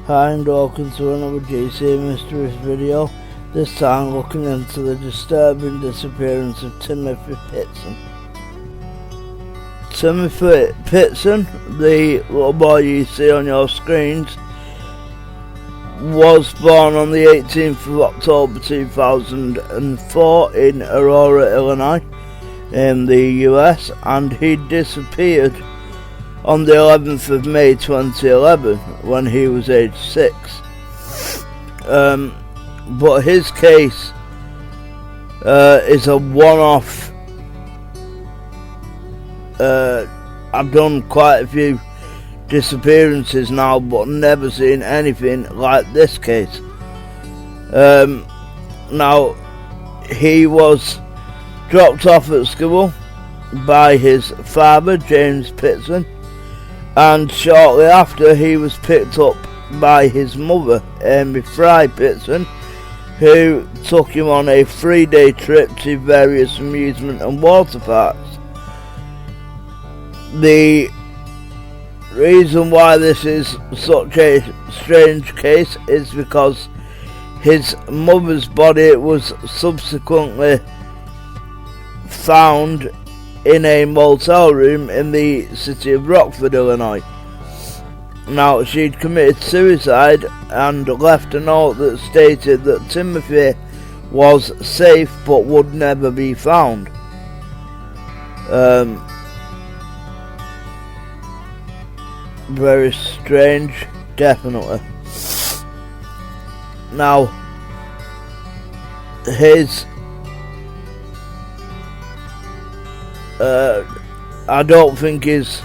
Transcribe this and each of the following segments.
Hi and welcome to another GC Mysteries video, this time looking into the disturbing disappearance of Timmothy Pitzen. Timmothy Pitzen, the little boy you see on your screens, was born on the 18th of October 2004 in Aurora, Illinois, in the US, and he disappeared on the 11th of May 2011 when he was age 6. But his case is a one-off. I've done quite a few disappearances now, but never seen anything like this case. Now, he was dropped off at school by his father, James Pitzen, and shortly after he was picked up by his mother, Amy Pitzen, who took him on a 3-day trip to various amusement and water parks. The reason why this is such a strange case is because his mother's body was subsequently found in a motel room in the city of Rockford, Illinois. Now, she'd committed suicide and left a note that stated that Timothy was safe but would never be found. Very strange, definitely. Now, his I don't think his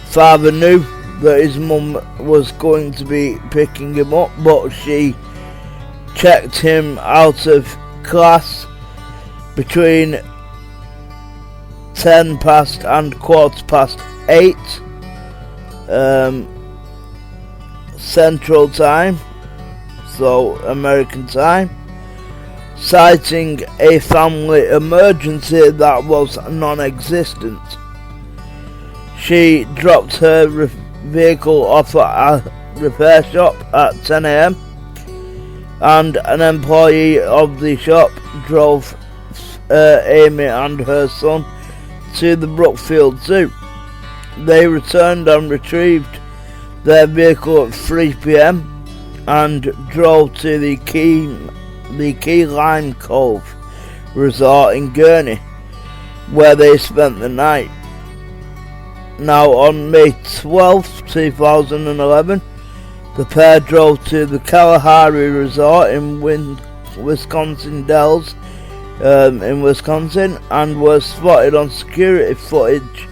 father knew that his mum was going to be picking him up, but she checked him out of class between 10 past and 8:15 Central Time, so American time, citing a family emergency that was non-existent. She dropped her vehicle off at a repair shop at 10 a.m. and an employee of the shop drove Amy and her son to the Brookfield Zoo. They returned and retrieved their vehicle at 3 p.m. and drove to the Key Lime Cove resort in Gurney, where they spent the night. Now, on May 12th, 2011, the pair drove to the Kalahari Resort in Wisconsin Dells in Wisconsin and were spotted on security footage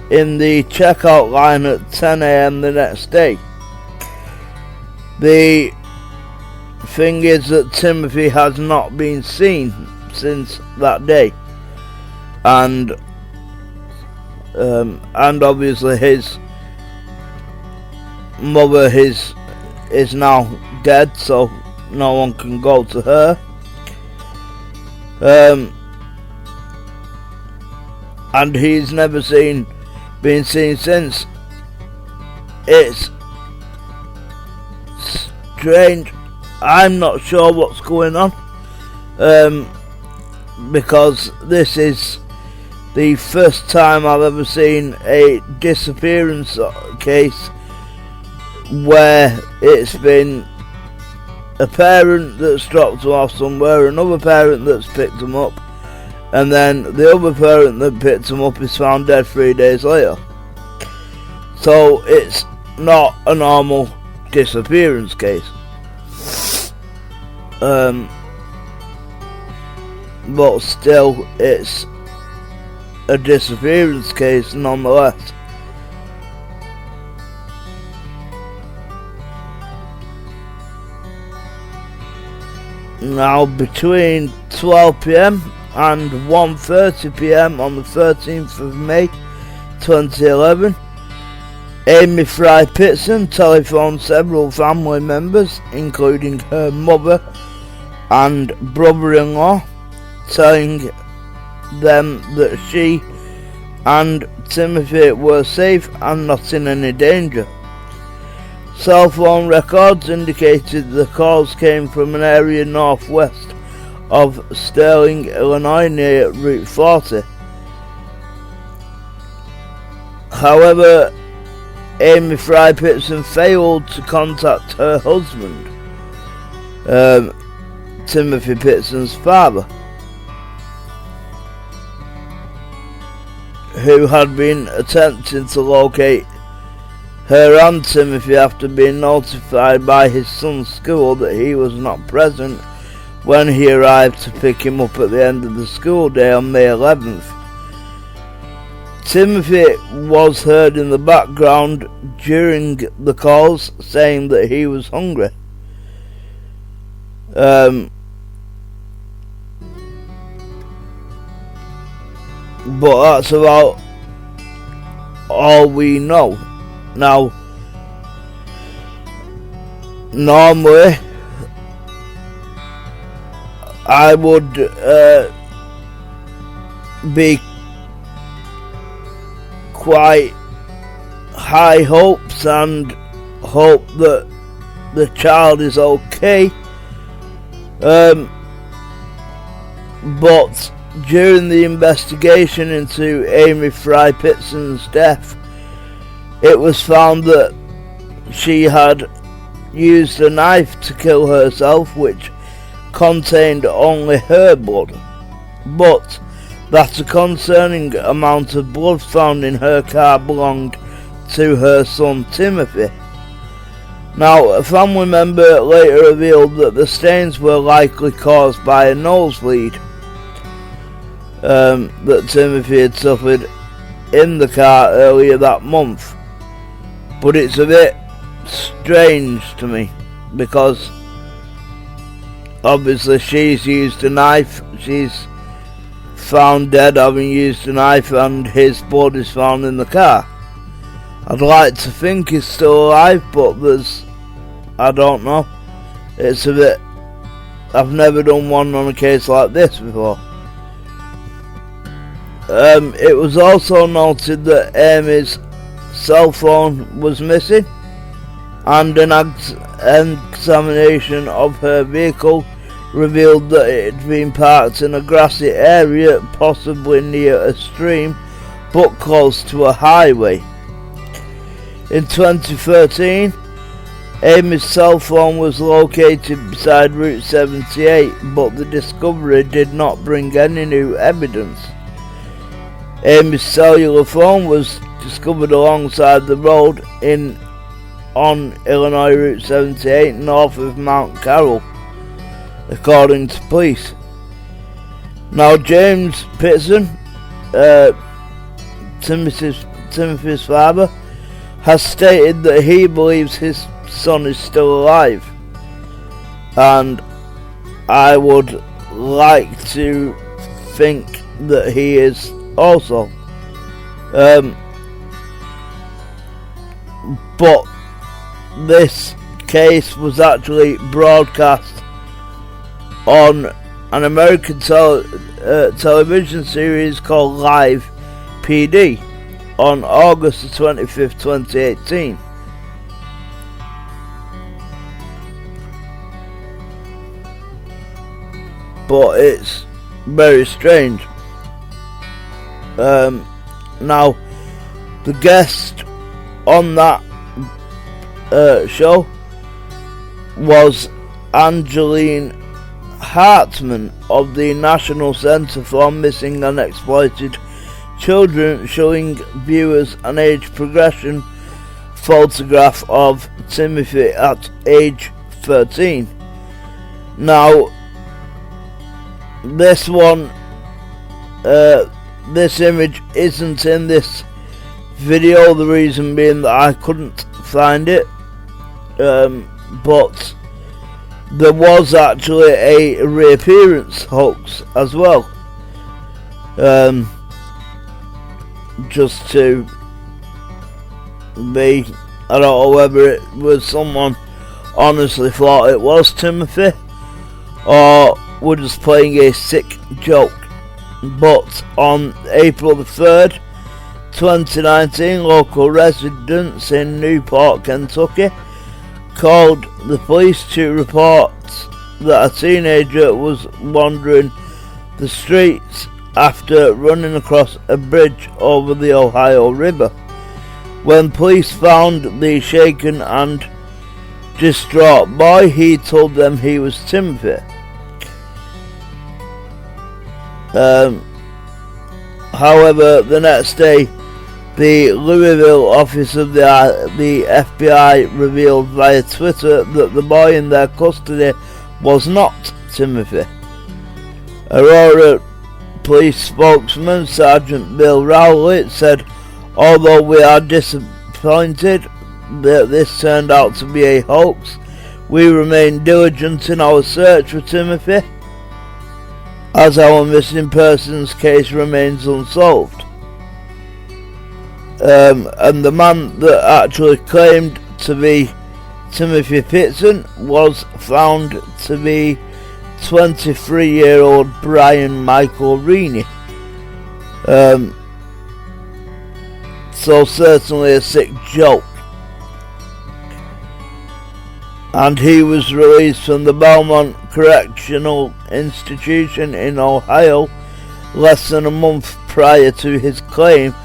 in the checkout line at 10 a.m. the next day. The thing is that Timothy has not been seen since that day, and obviously his mother is now dead, so no one can go to her. And he's never been seen since. It's strange. I'm not sure what's going on, because this is the first time I've ever seen a disappearance case where it's been a parent that's dropped them off somewhere, another parent that's picked them up, and then the other parent that picked them up is found dead 3 days later. So it's not a normal disappearance case. But still, it's a disappearance case nonetheless. Now, between 12 p.m. and 1:30 p.m. on the 13th of May 2011, Amy Pitzen telephoned several family members, including her mother and brother-in-law, telling them that she and Timothy were safe and not in any danger. Cell phone records indicated the calls came from an area northwest of Sterling, Illinois, near Route 40. However, Amy Fry Pitzen failed to contact her husband, Timmothy Pitzen's father, who had been attempting to locate her and Timothy after being notified by his son's school that he was not present when he arrived to pick him up at the end of the school day on May 11th. Timothy was heard in the background during the calls saying that he was hungry. But that's about all we know. Now, normally I would be quite high hopes and hope that the child is okay, but during the investigation into Amy Fry Pitzen's death, it was found that she had used a knife to kill herself, which contained only her blood, but that a concerning amount of blood found in her car belonged to her son Timothy. Now, a family member later revealed that the stains were likely caused by a nosebleed that Timothy had suffered in the car earlier that month. But it's a bit strange to me, because obviously she's used a knife, she's found dead having used a knife, and his blood is found in the car. I'd like to think he's still alive, but I don't know. It's a bit, I've never done one on a case like this before. It was also noted that Amy's cell phone was missing, and an examination of her vehicle revealed that it had been parked in a grassy area, possibly near a stream, but close to a highway. In 2013, Amy's cell phone was located beside Route 78, but the discovery did not bring any new evidence. Amy's cellular phone was discovered alongside the road on Illinois Route 78 north of Mount Carroll, according to police. Now, James Pitzen, Timothy's father, has stated that he believes his son is still alive, and I would like to think that he is also. But this case was actually broadcast on an American television series called Live PD on August the 25th, 2018. But it's very strange. Now, the guest on that show was Angeline Hartman of the National Center for Missing and Exploited Children, showing viewers an age progression photograph of Timothy at age 13. Now, this one, this image isn't in this video, the reason being that I couldn't find it, but there was actually a reappearance hoax as well, just to be, I don't know whether it was someone honestly thought it was Timothy or were just playing a sick joke. But on April the 3rd, 2019, local residents in Newport, Kentucky called the police to report that a teenager was wandering the streets after running across a bridge over the Ohio River. When police found the shaken and distraught boy, he told them he was Timothy. However, the next day, the Louisville office of the FBI revealed via Twitter that the boy in their custody was not Timothy. Aurora police spokesman Sergeant Bill Rowley said, "Although we are disappointed that this turned out to be a hoax, we remain diligent in our search for Timothy, as our missing persons case remains unsolved." And the man that actually claimed to be Timmothy Pitzen was found to be 23-year-old Brian Michael Reaney. So certainly a sick joke. And he was released from the Belmont Correctional Institution in Ohio less than a month prior to his claim,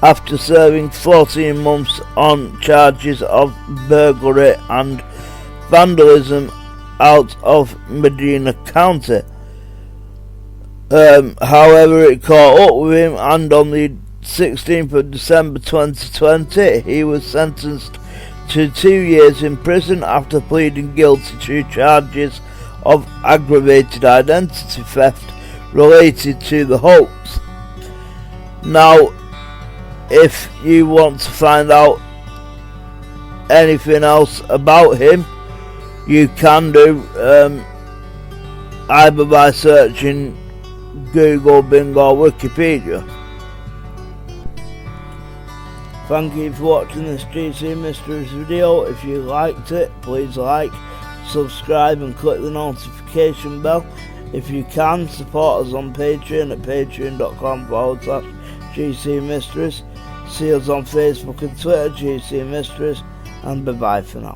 after serving 14 months on charges of burglary and vandalism out of Medina County. However, it caught up with him, and on the 16th of December 2020, he was sentenced to 2 years in prison after pleading guilty to charges of aggravated identity theft related to the hoax. Now, if you want to find out anything else about him, you can do either by searching Google, Bing or Wikipedia. Thank you for watching this GC Mysteries video. If you liked it, please like, subscribe and click the notification bell. If you can, support us on Patreon at patreon.com/GC Mysteries. See us on Facebook and Twitter, GC Mysteries, and bye bye for now.